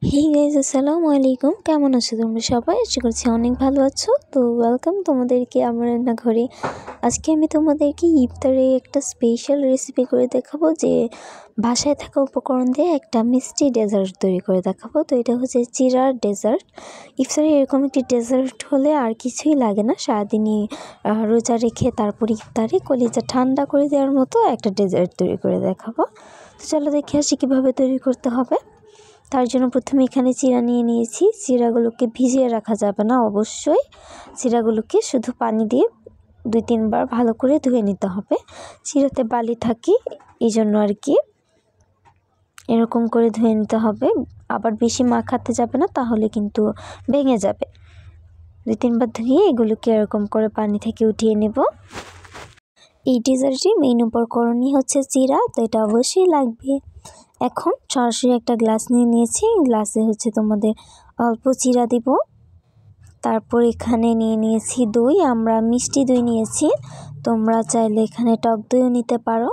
Hey guys আসসালামু আলাইকুম। কেমন আছো তোমরা সবাই? আশা করছি অনেক ভালো আছো। তো ওয়েলকাম তোমাদেরকে আমার রান্নাঘরে। আজকে আমি তোমাদেরকে ইফতারে একটা স্পেশাল রেসিপি করে দেখাবো, যে বাসায় থাকা উপকরণ দিয়ে একটা মিষ্টি ডেজার্ট তৈরি করে দেখাবো। তো এটা হচ্ছে চিড়ার ডেজার্ট। ইফতারে এরকম একটি ডেজার্ট হলে আর কিছুই লাগে না। সারাদিনই রোজা রেখে তারপর ইফতারে কলিজা ঠান্ডা করে দেওয়ার মতো একটা ডেজার্ট তৈরি করে দেখাবো। তো চলো দেখে আসি কীভাবে তৈরি করতে হবে। তার জন্য প্রথমে এখানে চিড়া নিয়ে নিয়েছি। চিড়াগুলোকে ভিজিয়ে রাখা যাবে না, অবশ্যই চিড়াগুলোকে শুধু পানি দিয়ে 2-3 বার ভালো করে ধুয়ে নিতে হবে। চিড়াতে বালি থাকে, এই জন্য আর কি এরকম করে ধুয়ে নিতে হবে। আবার বেশি মাখাতে যাবে না, তাহলে কিন্তু ভেঙে যাবে। 2-3 বার ধুয়ে এগুলোকে এরকম করে পানি থেকে উঠিয়ে নেব। এই ডেজার্টের মেইন উপকরণই হচ্ছে চিড়া, তো এটা অবশ্যই লাগবে। এখন সরাসরি একটা গ্লাস নিয়ে নিয়েছি। গ্লাসে হচ্ছে তোমাদের অল্প চিড়া দিব। তারপর এখানে নিয়ে নিয়েছি দই। আমরা মিষ্টি দই নিয়েছি, তোমরা চাইলে এখানে টক দইও নিতে পারো।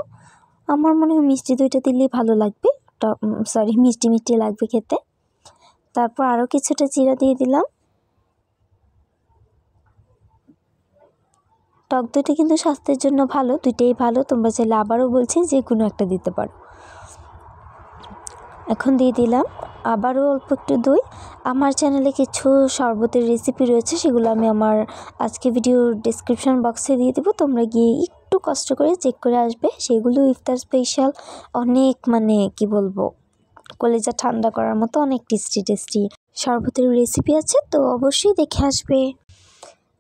আমার মনে হয় মিষ্টি দইটা দিলেই ভালো লাগবে, মিষ্টি মিষ্টি লাগবে খেতে। তারপর আরও কিছুটা চিড়া দিয়ে দিলাম। টক দইটা কিন্তু স্বাস্থ্যের জন্য ভালো, দুইটাই ভালো। তোমরা চাইলে আবারও বলছি যে কোনো একটা দিতে পারো। এখন দিয়ে দিলাম আবারও অল্প একটু দই। আমার চ্যানেলে কিছু শরবতের রেসিপি রয়েছে, সেগুলো আমি আমার আজকে ভিডিওর ডেসক্রিপশন বক্সে দিয়ে দেবো। তোমরা গিয়ে একটু কষ্ট করে চেক করে আসবে। সেগুলো ইফতার স্পেশাল, অনেক কি বলবো, কলেজা ঠান্ডা করার মতো অনেক টেস্টি শরবতের রেসিপি আছে, তো অবশ্যই দেখে আসবে।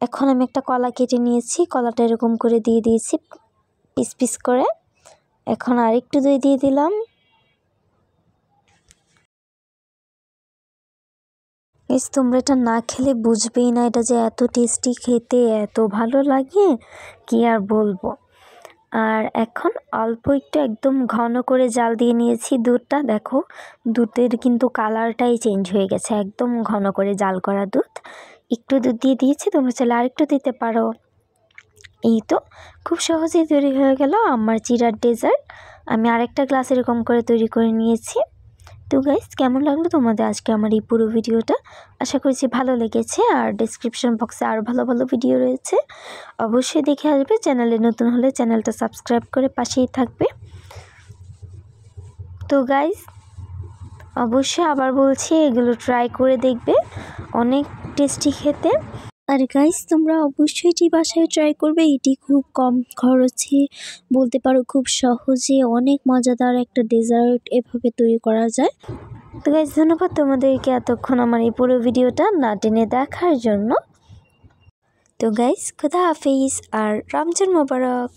এখন আমি একটা কলা কেটে নিয়েছি, কলাটা এরকম করে দিয়ে দিয়েছি পিস পিস করে। এখন আরেকটু দই দিয়ে দিলাম। তোমরা এটা না খেলে বুঝবেই না এটা যে এত টেস্টি, খেতে এত ভালো লাগে, কি আর বলবো। আর এখন অল্প একটু একদম ঘন করে জাল দিয়ে নিয়েছি দুধটা। দেখো দুধের কিন্তু কালারটাই চেঞ্জ হয়ে গেছে, একদম ঘন করে জাল করা দুধ। একটু দুধ দিয়ে দিয়েছি, তোমরা চাইলে আরেকটু দিতে পারো। এই তো খুব সহজেই তৈরি হয়ে গেল আমার চিড়ার ডেজার্ট। আমি আরেকটা গ্লাস এরকম করে তৈরি করে নিয়েছি। তো গাইস, কেমন লাগলো তোমাদের আজকে আমার এই পুরো ভিডিওটা? আশা করছি ভালো লেগেছে। আর ডেসক্রিপশন বক্সে আরও ভালো ভালো ভিডিও রয়েছে, অবশ্যই দেখে আসবে। চ্যানেলে নতুন হলে চ্যানেলটা সাবস্ক্রাইব করে পাশেই থাকবে। তো গাইস, অবশ্যই আবার বলছি, এগুলো ট্রাই করে দেখবে, অনেক টেস্টি খেতে। আর গাইস, তোমরা অবশ্যই এটি বাসায় ট্রাই করবে। এটি খুব কম খরচে, বলতে পারো খুব সহজে অনেক মজাদার একটা ডেজার্ট এভাবে তৈরি করা যায়। তো গাইস, ধন্যবাদ তোমাদেরকে এতক্ষণ আমার এই পুরো ভিডিওটা না টেনে দেখার জন্য। তো গাইস, খুদা হাফিজ আর রমজান মোবারক।